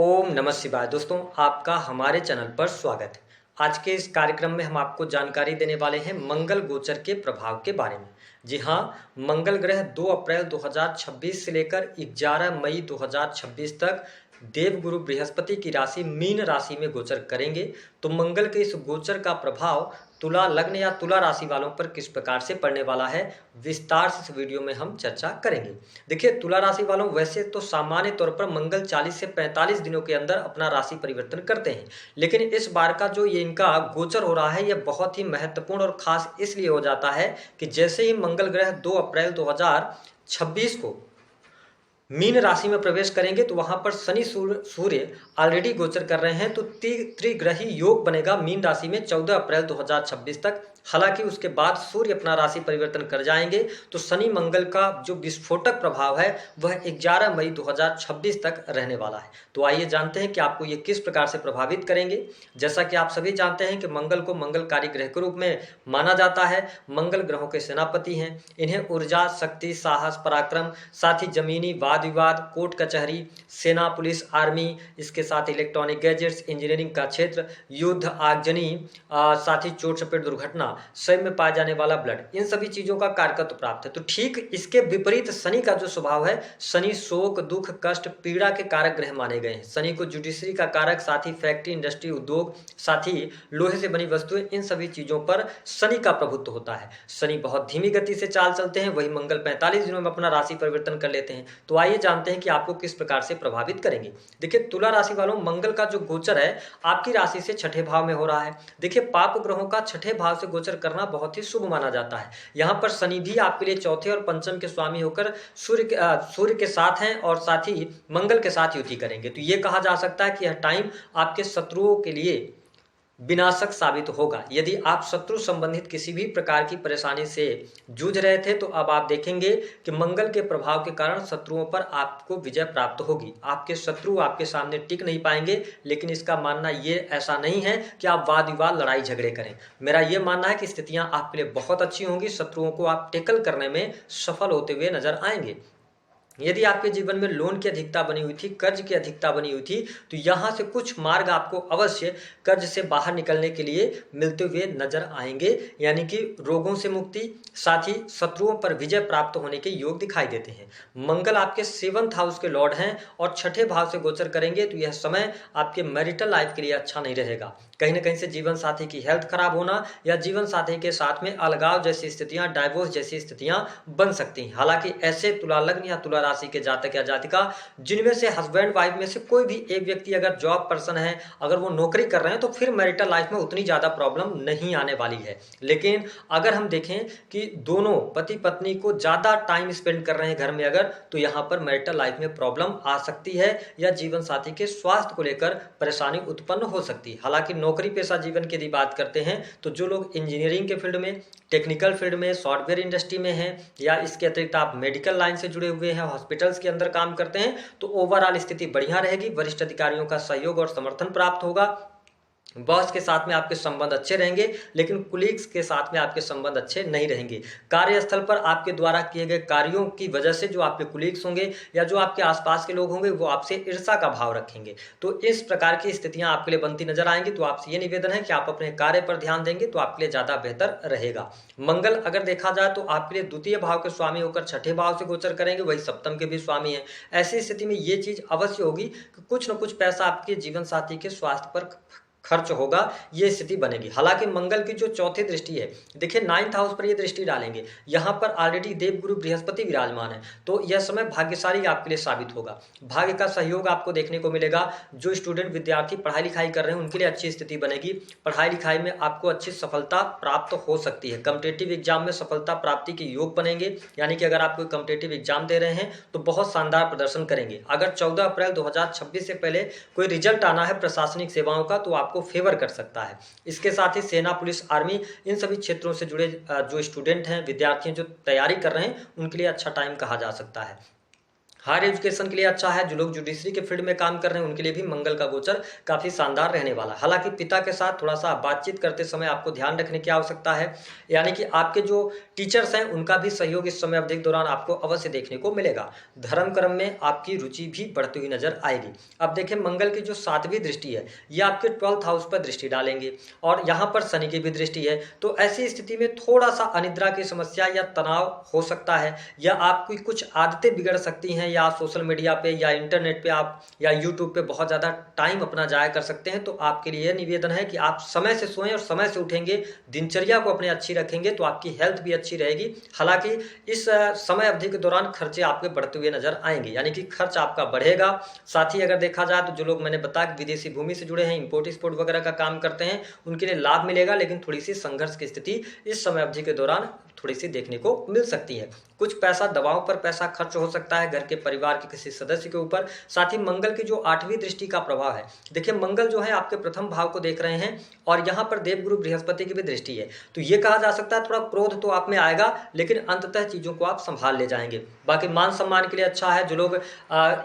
ओम नमः शिवाय। दोस्तों, आपका हमारे चैनल पर स्वागत है। आज के इस कार्यक्रम में हम आपको जानकारी देने वाले हैं मंगल गोचर के प्रभाव के बारे में। जी हाँ, मंगल ग्रह 2 अप्रैल 2026 से लेकर 11 मई 2026 तक देवगुरु बृहस्पति की राशि मीन राशि में गोचर करेंगे। तो मंगल के इस गोचर का प्रभाव तुला लग्न या तुला राशि वालों पर किस प्रकार से पड़ने वाला है, विस्तार से इस वीडियो में हम चर्चा करेंगे। देखिए, तुला राशि वालों, वैसे तो सामान्य तौर पर मंगल 40 से 45 दिनों के अंदर अपना राशि परिवर्तन करते हैं, लेकिन इस बार का जो ये इनका गोचर हो रहा है, यह बहुत ही महत्वपूर्ण और खास इसलिए हो जाता है कि जैसे ही मंगल ग्रह 2 अप्रैल 2026 को मीन राशि में प्रवेश करेंगे तो वहां पर शनि सूर्य ऑलरेडी गोचर कर रहे हैं। तो त्रिग्रही योग बनेगा मीन राशि में 14 अप्रैल 2026 तक। हालांकि उसके बाद सूर्य अपना राशि परिवर्तन कर जाएंगे, तो शनि मंगल का जो विस्फोटक प्रभाव है वह 11 मई 2026 तक रहने वाला है। तो आइए जानते हैं कि आपको ये किस प्रकार से प्रभावित करेंगे। जैसा कि आप सभी जानते हैं कि मंगल को मंगलकारी ग्रह के रूप में माना जाता है। मंगल ग्रहों के सेनापति हैं। इन्हें ऊर्जा, शक्ति, साहस, पराक्रम, साथ ही जमीनी वाद विवाद, कोर्ट कचहरी, सेना, पुलिस, आर्मी, इसके साथ इलेक्ट्रॉनिक गैजेट्स, इंजीनियरिंग का क्षेत्र, युद्ध, आगजनी, साथ ही चोट चपेट, दुर्घटना, शरीर में पाए जाने वाला ब्लड, इन सभी चीजों का कारकत्व प्राप्त है। तो ठीक इसके विपरीत शनि का जो स्वभाव है, शनि शोक, दुख, कष्ट, पीड़ा के कारक ग्रह माने गए हैं। शनि को जुडिशरी का कारक, साथ ही फैक्ट्री, इंडस्ट्री, उद्योग, साथ ही लोहे से बनी वस्तुएं, इन सभी चीजों पर शनि का प्रभुत्व होता है। शनि बहुत धीमी गति से चाल चलते हैं, वही मंगल 45 दिनों में अपना राशि परिवर्तन कर लेते हैं। तो आइए जानते हैं कि आपको किस प्रकार से प्रभावित करेंगे। देखिए, तुला राशि वालों, मंगल का जो गोचर है आपकी राशि से छठे भाव में हो रहा है। देखिए, पाप ग्रहों का छठे भाव से गोचर करना बहुत ही शुभ माना जाता है। यहाँ पर शनि भी आपके लिए चौथे और पंचम के स्वामी होकर सूर्य के साथ हैं और साथ ही मंगल के साथ युति करेंगे। तो ये कहा जा सकता है कि यह टाइम आपके शत्रुओं के लिए विनाशक साबित होगा। यदि आप शत्रु संबंधित किसी भी प्रकार की परेशानी से जूझ रहे थे, तो अब आप देखेंगे कि मंगल के प्रभाव के कारण शत्रुओं पर आपको विजय प्राप्त होगी। आपके शत्रु आपके सामने टिक नहीं पाएंगे, लेकिन इसका मानना ये ऐसा नहीं है कि आप वाद विवाद, लड़ाई झगड़े करें। मेरा ये मानना है कि स्थितियां आपके लिए बहुत अच्छी होंगी। शत्रुओं को आप टेकल करने में सफल होते हुए नजर आएंगे। यदि आपके जीवन में लोन की अधिकता बनी हुई थी, कर्ज की अधिकता बनी हुई थी, तो यहाँ से कुछ मार्ग आपको अवश्य कर्ज से बाहर निकलने के लिए मिलते हुए नजर आएंगे। यानी कि रोगों से मुक्ति, साथ ही शत्रुओं पर विजय प्राप्त होने के योग दिखाई देते हैं। मंगल आपके 7th हाउस के लॉर्ड हैं और छठे भाव से गोचर करेंगे, तो यह समय आपके मैरिटल लाइफ के लिए अच्छा नहीं रहेगा। कहीं ना कहीं से जीवन साथी की हेल्थ खराब होना या जीवन साथी के साथ में अलगाव जैसी स्थितियां, डाइवोर्स जैसी स्थितियां बन सकती हैं। हालांकि ऐसे तुला लग्न या तुला राशि के जातक या जातिका जिनमें से हस्बैंड वाइफ में से कोई भी एक व्यक्ति अगर जॉब पर्सन है, अगर वो नौकरी कर रहे हैं, तो फिर मैरिटल लाइफ में उतनी ज्यादा प्रॉब्लम नहीं आने वाली है। लेकिन अगर हम देखें कि दोनों पति पत्नी को ज्यादा टाइम स्पेंड कर रहे हैं घर में अगर, तो यहाँ पर मैरिटल लाइफ में प्रॉब्लम आ सकती है या जीवन साथी के स्वास्थ्य को लेकर परेशानी उत्पन्न हो सकती है। हालांकि नौकरी पेशा जीवन की यदि बात करते हैं, तो जो लोग इंजीनियरिंग के फील्ड में, टेक्निकल फील्ड में, सॉफ्टवेयर इंडस्ट्री में हैं, या इसके अतिरिक्त आप मेडिकल लाइन से जुड़े हुए हैं, हॉस्पिटल्स के अंदर काम करते हैं, तो ओवरऑल स्थिति बढ़िया रहेगी। वरिष्ठ अधिकारियों का सहयोग और समर्थन प्राप्त होगा। बॉस के साथ में आपके संबंध अच्छे रहेंगे, लेकिन कुलीग्स के साथ में आपके संबंध अच्छे नहीं रहेंगे। कार्यस्थल पर आपके द्वारा किए गए कार्यों की वजह से जो आपके कुलीग्स होंगे या जो आपके आसपास के लोग होंगे, वो आपसे ईर्ष्या का भाव रखेंगे। तो इस प्रकार की स्थितियां आपके लिए बनती नजर आएंगी। तो आपसे ये निवेदन है कि आप अपने कार्य पर ध्यान देंगे तो आपके लिए ज्यादा बेहतर रहेगा। मंगल अगर देखा जाए तो आपके लिए द्वितीय भाव के स्वामी होकर छठे भाव से गोचर करेंगे, वही सप्तम के भी स्वामी है। ऐसी स्थिति में ये चीज अवश्य होगी कि कुछ न कुछ पैसा आपके जीवन साथी के स्वास्थ्य पर खर्च होगा, ये स्थिति बनेगी। हालांकि मंगल की जो चौथी दृष्टि है, देखिए 9th हाउस पर ये दृष्टि डालेंगे। यहाँ पर ऑलरेडी देवगुरु बृहस्पति विराजमान है, तो यह समय भाग्यशाली आपके लिए साबित होगा। भाग्य का सहयोग आपको देखने को मिलेगा। जो स्टूडेंट विद्यार्थी पढ़ाई लिखाई कर रहे हैं, उनके लिए अच्छी स्थिति बनेगी। पढ़ाई लिखाई में आपको अच्छी सफलता प्राप्त हो सकती है। कॉम्पिटिटिव एग्जाम में सफलता प्राप्ति के योग बनेंगे। यानी कि अगर आप कोई कॉम्पिटिटिव एग्जाम दे रहे हैं तो बहुत शानदार प्रदर्शन करेंगे। अगर 14 अप्रैल 2026 से पहले कोई रिजल्ट आना है प्रशासनिक सेवाओं का, तो आपको फेवर कर सकता है। इसके साथ ही सेना, पुलिस, आर्मी, इन सभी क्षेत्रों से जुड़े जो स्टूडेंट हैं, विद्यार्थी हैं, जो तैयारी कर रहे हैं, उनके लिए अच्छा टाइम कहा जा सकता है। हायर एजुकेशन के लिए अच्छा है। जो लोग जुडिशरी के फील्ड में काम कर रहे हैं उनके लिए भी मंगल का गोचर काफ़ी शानदार रहने वाला है। हालांकि पिता के साथ थोड़ा सा बातचीत करते समय आपको ध्यान रखने की आवश्यकता है, यानी कि आपके जो टीचर्स हैं उनका भी सहयोग इस समय अवधि के दौरान आपको अवश्य देखने को मिलेगा। धर्म कर्म में आपकी रुचि भी बढ़ती हुई नजर आएगी। अब देखें, मंगल की जो 7वीं दृष्टि है ये आपके 12th हाउस पर दृष्टि डालेंगे और यहाँ पर शनि की भी दृष्टि है। तो ऐसी स्थिति में थोड़ा सा अनिद्रा की समस्या या तनाव हो सकता है, या आपकी कुछ आदतें बिगड़ सकती हैं, या आप सोशल मीडिया पे या इंटरनेट पे आप या यूट्यूब पे बहुत ज़्यादा टाइम अपना जाया कर सकते हैं। तो आपके लिए निवेदन है कि आप समय से सोएं और समय से उठेंगे, दिनचर्या को अपने अच्छी रखेंगे तो आपकी हेल्थ भी अच्छी रहेगी। हालांकि इस समय अवधि के दौरान खर्चे आपके बढ़ते हुए नजर आएंगे, यानी कि खर्च आपका बढ़ेगा। साथ ही अगर देखा जाए तो जो लोग मैंने बताया कि विदेशी भूमि से जुड़े हैं, इंपोर्ट एक्सपोर्ट वगैरह का काम करते हैं, उनके लिए लाभ मिलेगा, लेकिन थोड़ी सी संघर्ष की स्थिति इस समय अवधि के दौरान थोड़ी सी देखने को मिल सकती है। कुछ पैसा दवाओं पर पैसा खर्च हो सकता है, घर के परिवार के किसी सदस्य के ऊपर। साथ ही मंगल की जो 8वीं दृष्टि का प्रभाव है, देखिए मंगल जो है आपके प्रथम भाव को देख रहे हैं और यहाँ पर देवगुरु बृहस्पति की भी दृष्टि है। तो ये कहा जा सकता है थोड़ा क्रोध तो आप में आएगा, लेकिन अंततः चीजों को आप संभाल ले जाएंगे। बाकी मान सम्मान के लिए अच्छा है। जो लोग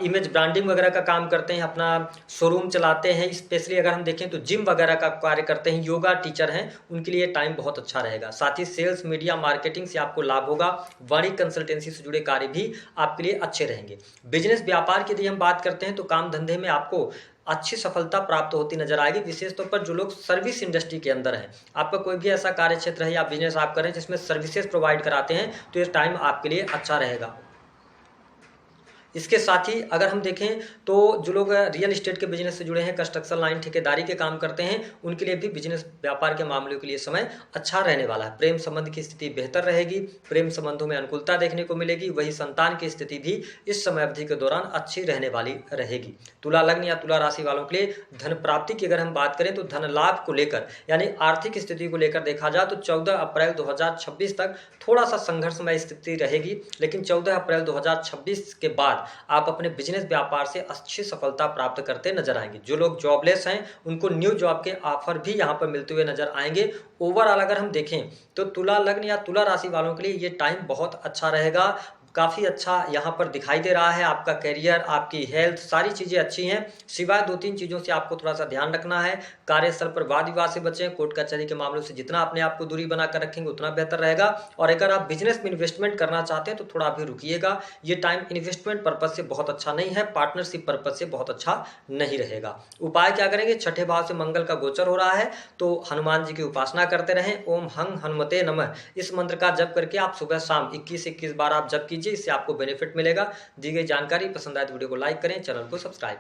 इमेज ब्रांडिंग वगैरह का काम करते हैं, अपना शोरूम चलाते हैं, स्पेशली अगर हम देखें तो जिम वगैरह का कार्य करते हैं, योगा टीचर हैं, उनके लिए टाइम बहुत अच्छा रहेगा। साथ ही सेल्स, मीडिया, मार्केटिंग से आपको लाभ होगा। वाणिज्य कंसल्टेंसी से जुड़े कार्य भी आपके लिए अच्छे रहेंगे। बिजनेस व्यापार की यदि हम बात करते हैं तो काम धंधे में आपको अच्छी सफलता प्राप्त होती नजर आएगी। विशेष तौर पर जो लोग सर्विस इंडस्ट्री के अंदर हैं, आपका कोई भी ऐसा कार्य क्षेत्र है या बिजनेस आप करें जिसमें सर्विसेज प्रोवाइड कराते हैं, तो ये टाइम आपके लिए अच्छा रहेगा। इसके साथ ही अगर हम देखें तो जो लोग रियल एस्टेट के बिजनेस से जुड़े हैं, कंस्ट्रक्शन लाइन, ठेकेदारी के काम करते हैं, उनके लिए भी बिजनेस व्यापार के मामलों के लिए समय अच्छा रहने वाला है। प्रेम संबंध की स्थिति बेहतर रहेगी, प्रेम संबंधों में अनुकूलता देखने को मिलेगी। वही संतान की स्थिति भी इस समय अवधि के दौरान अच्छी रहने वाली रहेगी। तुला लग्न या तुला राशि वालों के लिए धन प्राप्ति की अगर हम बात करें तो धन लाभ को लेकर, यानी आर्थिक स्थिति को लेकर देखा जाए तो 14 अप्रैल 2026 तक थोड़ा सा संघर्षमय स्थिति रहेगी, लेकिन 14 अप्रैल 2026 के बाद आप अपने बिजनेस व्यापार से अच्छी सफलता प्राप्त करते नजर आएंगे। जो लोग जॉबलेस हैं उनको न्यू जॉब के ऑफर भी यहाँ पर मिलते हुए नजर आएंगे। ओवरऑल अगर हम देखें तो तुला लग्न या तुला राशि वालों के लिए ये टाइम बहुत अच्छा रहेगा। काफ़ी अच्छा यहाँ पर दिखाई दे रहा है। आपका करियर, आपकी हेल्थ, सारी चीज़ें अच्छी हैं, सिवाय 2-3 चीज़ों से आपको थोड़ा सा ध्यान रखना है। कार्यस्थल पर वाद विवाद से बचें। कोर्ट कचहरी के मामलों से जितना अपने आप को दूरी बनाकर रखेंगे उतना बेहतर रहेगा। और अगर आप बिजनेस में इन्वेस्टमेंट करना चाहते हैं तो थोड़ा अभी रुकिएगा। ये टाइम इन्वेस्टमेंट पर्पज से बहुत अच्छा नहीं है, पार्टनरशिप पर्पज से बहुत अच्छा नहीं रहेगा। उपाय क्या करेंगे? 6ठे भाव से मंगल का गोचर हो रहा है तो हनुमान जी की उपासना करते रहें। ओम हंग हनुमते नमः इस मंत्र का जप करके आप सुबह शाम 21 बार आप जप कीजिए, इससे आपको बेनिफिट मिलेगा। दी गई जानकारी पसंद आए तो वीडियो को लाइक करें, चैनल को सब्सक्राइब